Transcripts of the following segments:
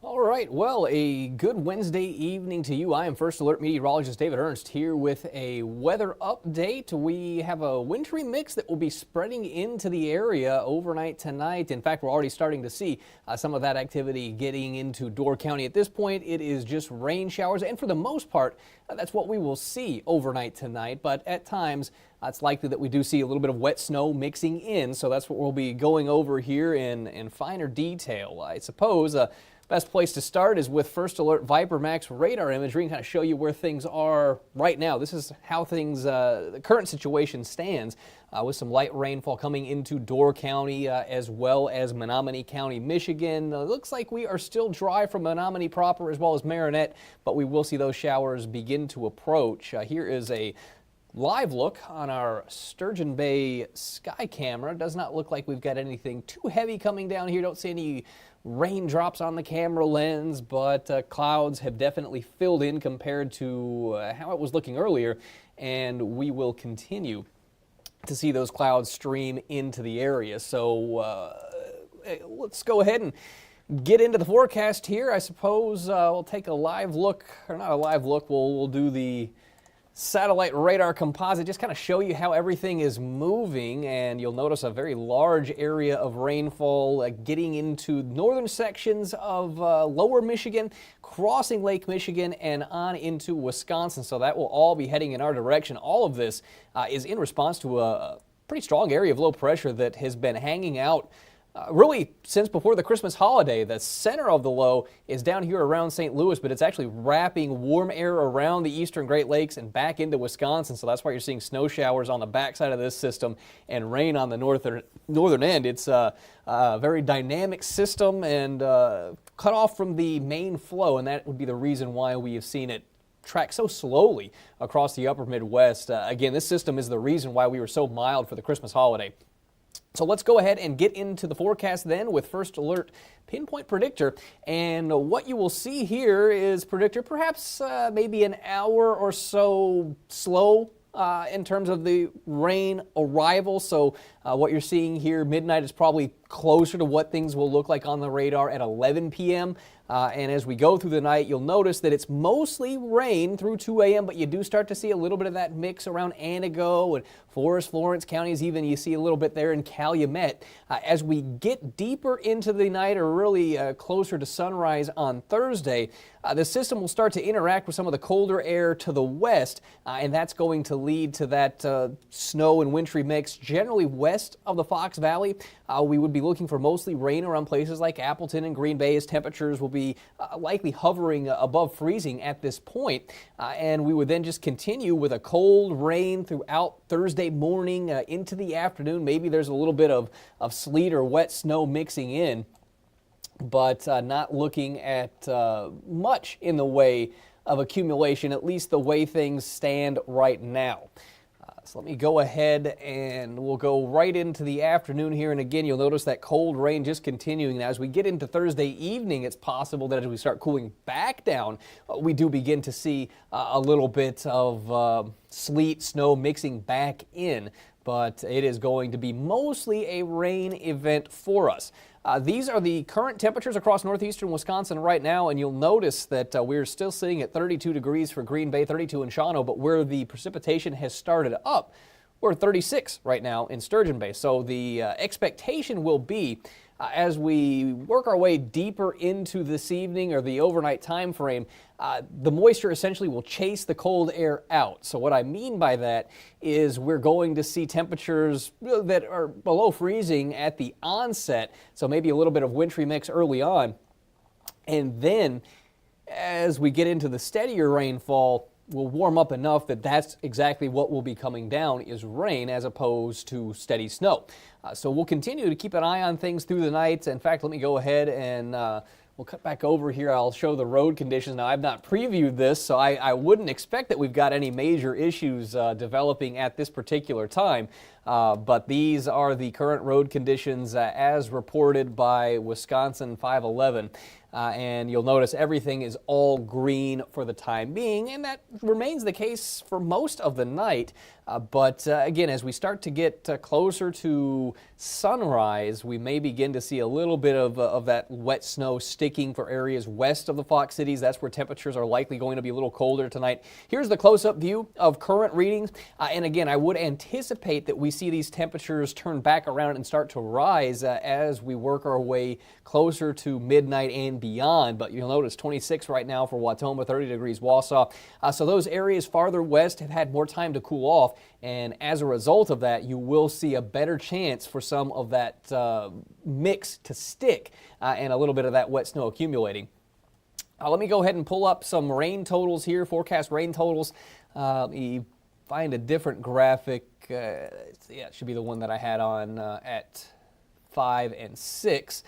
All right, well, a good Wednesday evening to you. I am First Alert Meteorologist David Ernst here with a weather update. We have a wintry mix that will be spreading into the area overnight tonight. In fact, we're already starting to see some of that activity getting into Door County. At this point, it is just rain showers, and for the most part, that's what we will see overnight tonight. But at times, it's likely that we do see a little bit of wet snow mixing in, so that's what we'll be going over here in finer detail. I suppose best place to start is with First Alert Viper Max radar imagery and kind of show you where things are right now. This is how things, the current situation stands with some light rainfall coming into Door County as well as Menominee County, Michigan. Looks like we are still dry from Menominee proper as well as Marinette, but we will see those showers begin to approach. Here is a live look on our Sturgeon Bay sky camera. Does not look like we've got anything too heavy coming down here. Don't see any raindrops on the camera lens, but clouds have definitely filled in compared to how it was looking earlier, and we will continue to see those clouds stream into the area. So let's go ahead and get into the forecast here. I suppose we'll take a live look, or not a live look, we'll do the satellite radar composite, just kind of show you how everything is moving, and you'll notice a very large area of rainfall getting into northern sections of lower Michigan, crossing Lake Michigan, and on into Wisconsin. So that will all be heading in our direction. All of this is in response to a pretty strong area of low pressure that has been hanging out really since before the Christmas holiday. The center of the low is down here around St. Louis, but it's actually wrapping warm air around the eastern Great Lakes and back into Wisconsin. So that's why you're seeing snow showers on the backside of this system and rain on the northern end. It's a very dynamic system and cut off from the main flow, and that would be the reason why we have seen it track so slowly across the upper Midwest. Again, this system is the reason why we were so mild for the Christmas holiday. So let's go ahead and get into the forecast then with First Alert Pinpoint Predictor. And what you will see here is Predictor perhaps maybe an hour or so slow in terms of the rain arrival. So what you're seeing here, midnight, is probably closer to what things will look like on the radar at 11 p.m. And as we go through the night, you'll notice that it's mostly rain through 2 a.m., but you do start to see a little bit of that mix around Antigo and Forest, Florence counties. Even you see a little bit there in Calumet. As we get deeper into the night, or really closer to sunrise on Thursday, the system will start to interact with some of the colder air to the west, and that's going to lead to that snow and wintry mix generally west of the Fox Valley. We would be looking for mostly rain around places like Appleton and Green Bay, as temperatures will be likely hovering above freezing at this point. And we would then just continue with a cold rain throughout Thursday morning into the afternoon. Maybe there's a little bit of sleet or wet snow mixing in, but not looking at much in the way of accumulation, at least the way things stand right now. So let me go ahead and we'll go right into the afternoon here. And again, you'll notice that cold rain just continuing. Now, as we get into Thursday evening, it's possible that as we start cooling back down, we do begin to see a little bit of sleet, snow mixing back in. But it is going to be mostly a rain event for us. These are the current temperatures across northeastern Wisconsin right now, and you'll notice that we're still sitting at 32 degrees for Green Bay, 32 in Shawano, but where the precipitation has started up, we're 36 right now in Sturgeon Bay. So the expectation will be as we work our way deeper into this evening or the overnight time frame, the moisture essentially will chase the cold air out. So what I mean by that is we're going to see temperatures that are below freezing at the onset, so maybe a little bit of wintry mix early on. And then as we get into the steadier rainfall, will warm up enough that that's exactly what will be coming down is rain as opposed to steady snow. So we'll continue to keep an eye on things through the night. In fact, let me go ahead and we'll cut back over here. I'll show the road conditions. Now, I've not previewed this, so I wouldn't expect that we've got any major issues developing at this particular time. But these are the current road conditions as reported by Wisconsin 511. and you'll notice everything is all green for the time being, and that remains the case for most of the night. But again, as we start to get closer to sunrise, we may begin to see a little bit of that wet snow sticking for areas west of the Fox Cities. That's where temperatures are likely going to be a little colder tonight. Here's the close-up view of current readings. And again, I would anticipate that we see these temperatures turn back around and start to rise as we work our way closer to midnight and beyond. But you'll notice 26 right now for Watoma, 30 degrees Wausau. So those areas farther west have had more time to cool off. And as a result of that, you will see a better chance for some of that mix to stick and a little bit of that wet snow accumulating. Let me go ahead and pull up some rain totals here, forecast rain totals. Let me find a different graphic. Yeah, it should be the one that I had on at 5 and 6.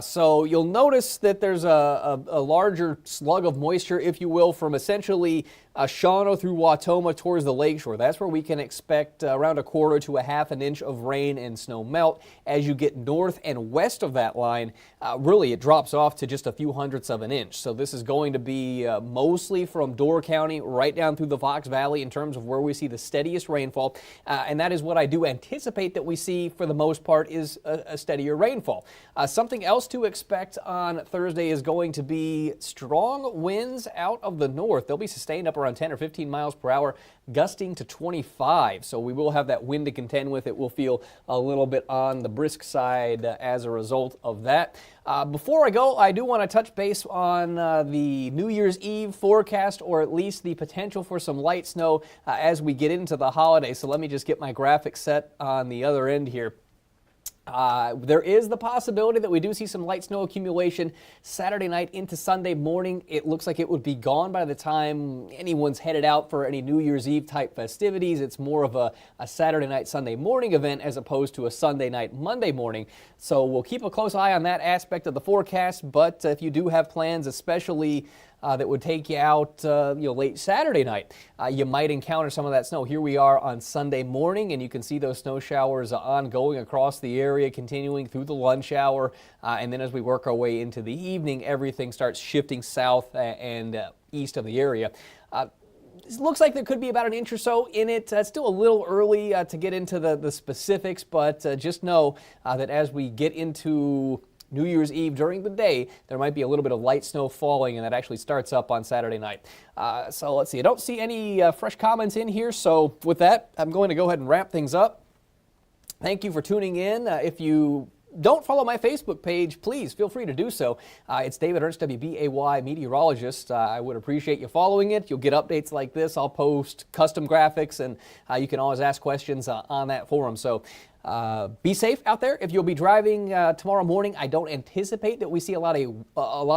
So you'll notice that there's a larger slug of moisture, if you will, from essentially Shawano through Watoma towards the lakeshore. That's where we can expect around 1/4 to 1/2 inch of rain and snow melt. As you get north and west of that line, really it drops off to just a few hundredths of an inch. So this is going to be mostly from Door County right down through the Fox Valley in terms of where we see the steadiest rainfall. And that is what I do anticipate that we see for the most part is a steadier rainfall. Something else to expect on Thursday is going to be strong winds out of the north. They'll be sustained up around 10 or 15 miles per hour, gusting to 25. So we will have that wind to contend with. It will feel a little bit on the brisk side as a result of that. Before I go, I do want to touch base on the New Year's Eve forecast, or at least the potential for some light snow as we get into the holiday. So let me just get my graphic set on the other end here. There is the possibility that we do see some light snow accumulation Saturday night into Sunday morning. It looks like it would be gone by the time anyone's headed out for any New Year's Eve type festivities. It's more of a Saturday night, Sunday morning event as opposed to a Sunday night, Monday morning. So we'll keep a close eye on that aspect of the forecast. But if you do have plans, especially that would take you out late Saturday night, you might encounter some of that snow. Here we are on Sunday morning, and you can see those snow showers ongoing across the area, continuing through the lunch hour. And then as we work our way into the evening, everything starts shifting south and east of the area. It looks like there could be about an inch or so in it. It's still a little early to get into the specifics, but just know that as we get into New Year's Eve during the day, there might be a little bit of light snow falling, and that actually starts up on Saturday night. So let's see. I don't see any fresh comments in here, so with that, I'm going to go ahead and wrap things up. Thank you for tuning in. If you don't follow my Facebook page, please feel free to do so. It's David Ernst, WBAY meteorologist. I would appreciate you following it. You'll get updates like this. I'll post custom graphics, and you can always ask questions on that forum. So be safe out there. If you'll be driving tomorrow morning, I don't anticipate that we see a lot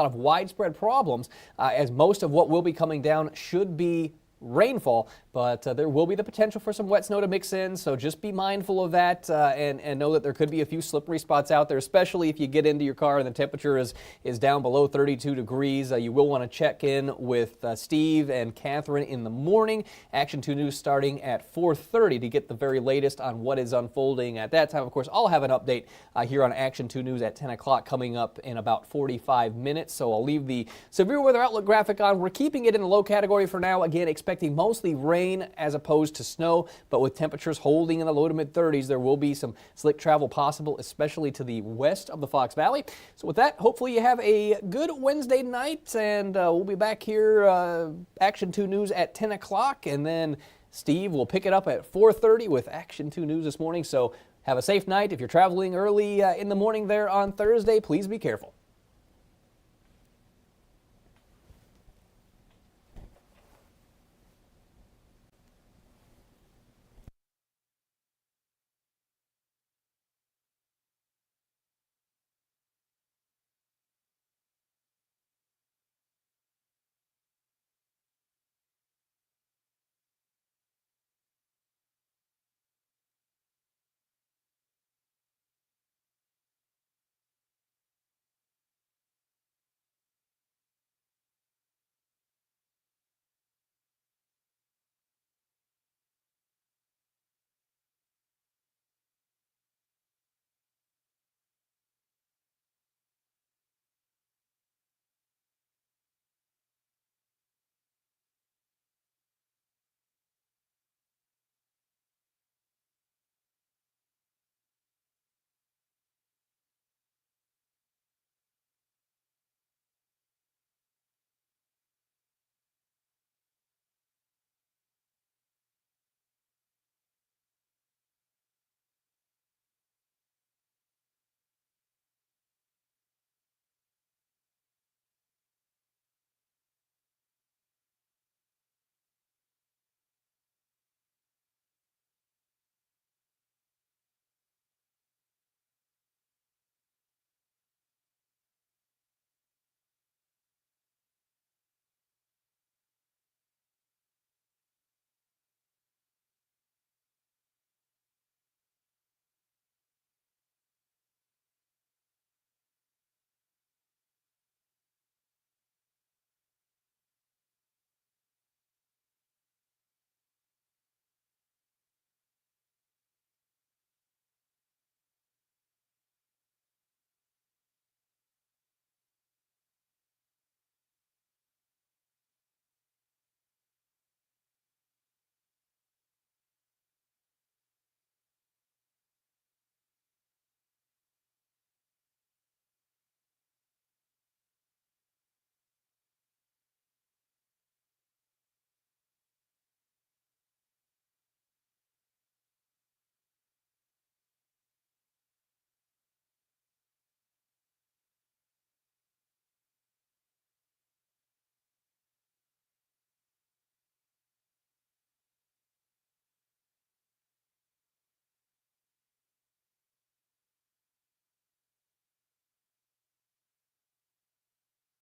of widespread problems, as most of what will be coming down should be rainfall, but there will be the potential for some wet snow to mix in, so just be mindful of that and know that there could be a few slippery spots out there, especially if you get into your car and the temperature is down below 32 degrees. You will want to check in with Steve and Catherine in the morning. Action 2 News starting at 4:30 to get the very latest on what is unfolding at that time. Of course, I'll have an update here on Action 2 News at 10 o'clock coming up in about 45 minutes, so I'll leave the severe weather outlook graphic on. We're keeping it in the low category for now. Again, expecting mostly rain as opposed to snow, but with temperatures holding in the low to mid 30s, there will be some slick travel possible, especially to the west of the Fox Valley. So with that, hopefully you have a good Wednesday night, and we'll be back here, Action 2 News at 10 o'clock, and then Steve will pick it up at 4:30 with Action 2 News this morning. So have a safe night. If you're traveling early in the morning there on Thursday, please be careful.